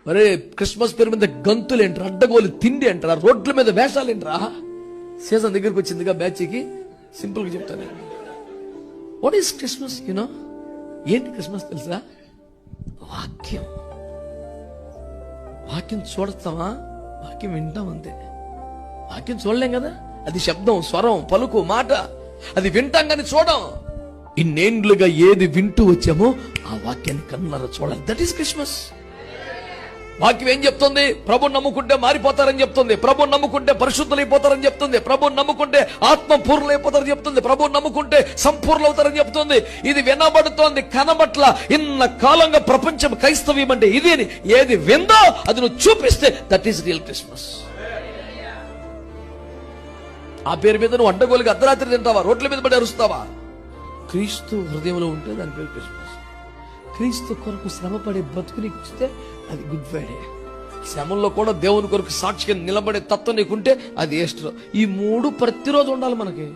మరే క్రిస్మస్ పేరు మీద గంతులేంట్రా, అడ్డగోలు తిండి అంటారా, రోడ్ల మీద వేషాలేంట్రా. సీజన్ దగ్గరికి వచ్చిందిగా బ్యాచ్కి, సింపుల్ గా చెప్తాను. What is Christmas? యూనో ఏంటి క్రిస్మస్ తెలుసా? వాక్యం. వాక్యం చూడతామా? వాక్యం వింటాం అంతే. వాక్యం చూడలేం కదా, అది శబ్దం, స్వరం, పలుకు, మాట, అది వింటాం కానీ చూడం. ఇన్నేండ్లుగా ఏది వింటూ వచ్చామో ఆ వాక్యాన్ని కన్నారా చూడాలి. That is Christmas. వాక్యం ఏం చెప్తుంది? ప్రభుని నమ్ముకుంటే మారిపోతారని చెప్తుంది, ప్రభుని నమ్ముకుంటే పరిశుద్ధులైపోతారని చెప్తుంది, ప్రభుని నమ్ముకుంటే ఆత్మ పూర్ణులైపోతారని చెప్తుంది, ప్రభుని నమ్ముకుంటే సంపూర్ణ అవుతారని చెప్తుంది. ఇది వినబడుతోంది, కనబట్ల. ఇన్న కాలంగా ప్రపంచం క్రైస్తవ్యం అంటే ఇది అని ఏది విందో అది నువ్వు చూపిస్తే దట్ ఈస్ రియల్ క్రిస్మస్. ఆ పేరు మీద నువ్వు అడ్డగోలుగా అర్ధరాత్రి తింటావా, రోడ్ల మీద పడి అరుస్తావా? క్రీస్తు హృదయంలో ఉంటే దాని పేరు క్రిస్మస్. క్రీస్తు కొరకు శ్రమపడే బ్రతుకు నీకు వస్తే అది గుడ్ ఫ్రైడే. శ్రమంలో కూడా దేవుని కొరకు సాక్షిగా నిలబడే తత్వం నీకుంటే అది ఈస్టర్. ఈ మూడు ప్రతిరోజు ఉండాలి మనకి.